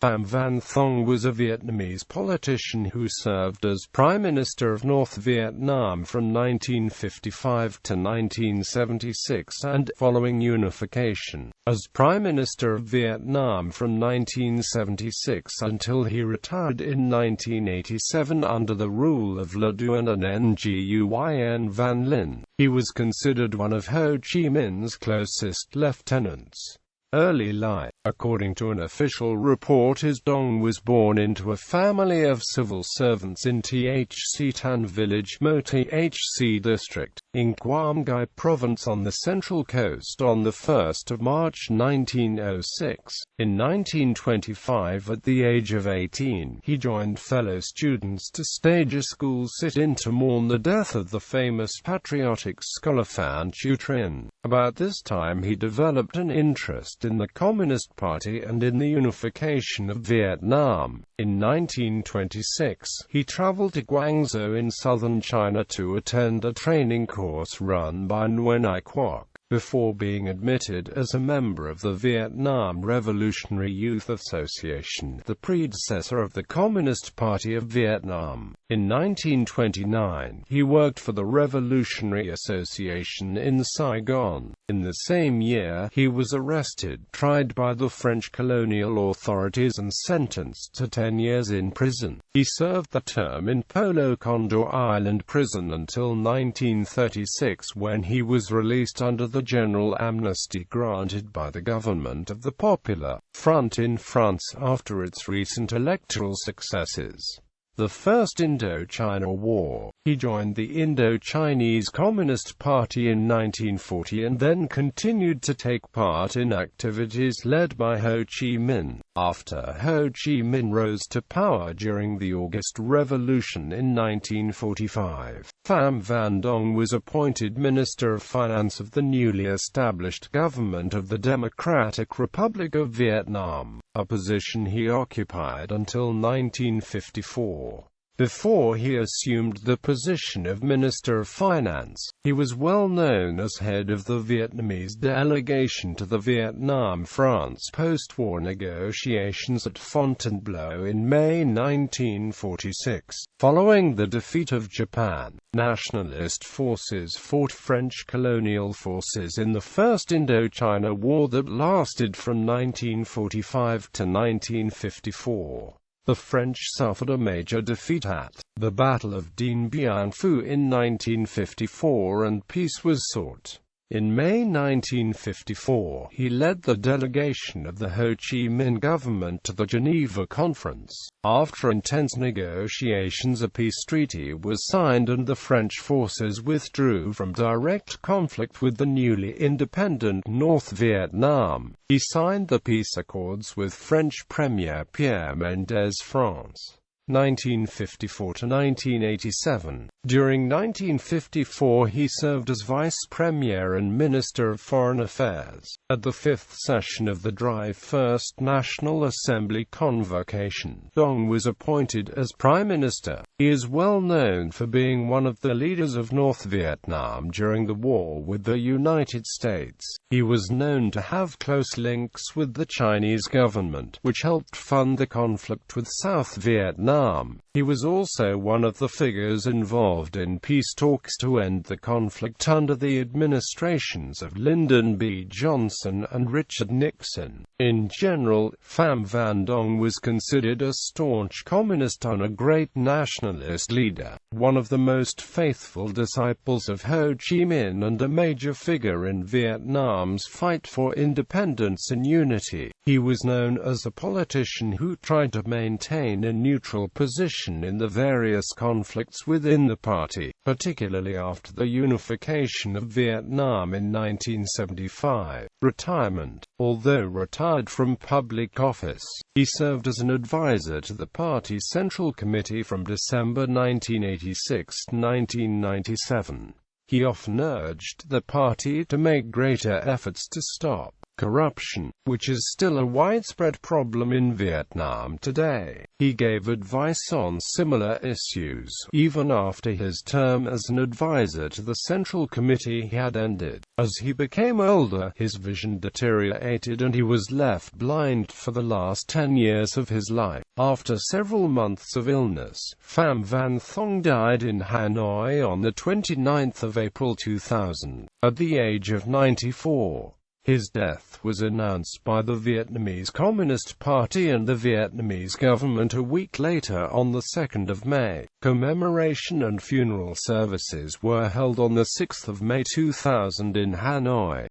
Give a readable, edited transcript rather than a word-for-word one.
Phạm Văn Đồng was a Vietnamese politician who served as Prime Minister of North Vietnam from 1955 to 1976 and, following unification, as Prime Minister of Vietnam from 1976 until he retired in 1987 under the rule of Le Duc and Nguyen Van Linh. He was considered one of Ho Chi Minh's closest lieutenants. Early life. According to an official report, his Dong was born into a family of civil servants in Thc Tan village, Mo Thc district, in Quang Ngai province on the central coast on 1 March 1906. In 1925, at the age of 18, he joined fellow students to stage a school sit-in to mourn the death of the famous patriotic scholar Phan Chu Trinh. About this time he developed an interest in the Communist Party and in the unification of Vietnam. In 1926, he traveled to Guangzhou in southern China to attend a training course run by Nguyen Quoc, before being admitted as a member of the Vietnam Revolutionary Youth Association, the predecessor of the Communist Party of Vietnam. In 1929, he worked for the Revolutionary Association in Saigon. In the same year, he was arrested, tried by the French colonial authorities and sentenced to 10 years in prison. He served the term in Polo Condor Island prison until 1936, when he was released under the general amnesty granted by the government of the Popular Front in France after its recent electoral successes. The First Indochina War. He joined the Indo-Chinese Communist Party in 1940 and then continued to take part in activities led by Ho Chi Minh. After Ho Chi Minh rose to power during the August Revolution in 1945, Phạm Văn Đồng was appointed Minister of Finance of the newly established government of the Democratic Republic of Vietnam, a position he occupied until 1954. Before he assumed the position of Minister of Finance, he was well known as head of the Vietnamese delegation to the Vietnam-France post-war negotiations at Fontainebleau in May 1946. Following the defeat of Japan, nationalist forces fought French colonial forces in the First Indochina War that lasted from 1945 to 1954. The French suffered a major defeat at the Battle of Dien Bien Phu in 1954 and peace was sought. In May 1954, he led the delegation of the Ho Chi Minh government to the Geneva Conference. After intense negotiations, a peace treaty was signed and the French forces withdrew from direct conflict with the newly independent North Vietnam. He signed the peace accords with French Premier Pierre Mendès France. 1954 to 1987. During 1954 he served as Vice Premier and Minister of Foreign Affairs. At the fifth session of the Dry First National Assembly convocation, Dong was appointed as Prime Minister. He is well known for being one of the leaders of North Vietnam during the war with the United States. He was known to have close links with the Chinese government, which helped fund the conflict with South Vietnam. He was also one of the figures involved in peace talks to end the conflict under the administrations of Lyndon B. Johnson and Richard Nixon. In general, Phạm Văn Đồng was considered a staunch communist and a great nationalist leader, one of the most faithful disciples of Ho Chi Minh and a major figure in Vietnam's fight for independence and unity. He was known as a politician who tried to maintain a neutral position in the various conflicts within the party, particularly after the unification of Vietnam in 1975. Retirement. Although retired from public office, he served as an advisor to the party's Central Committee from December 1986 to 1997. He often urged the party to make greater efforts to stop corruption, which is still a widespread problem in Vietnam today. He gave advice on similar issues, even after his term as an advisor to the Central Committee had ended. As he became older, his vision deteriorated and he was left blind for the last 10 years of his life. After several months of illness, Phạm Văn Đồng died in Hanoi on the 29th of April 2000, at the age of 94. His death was announced by the Vietnamese Communist Party and the Vietnamese government a week later on the 2nd of May. Commemoration and funeral services were held on the 6th of May 2000 in Hanoi.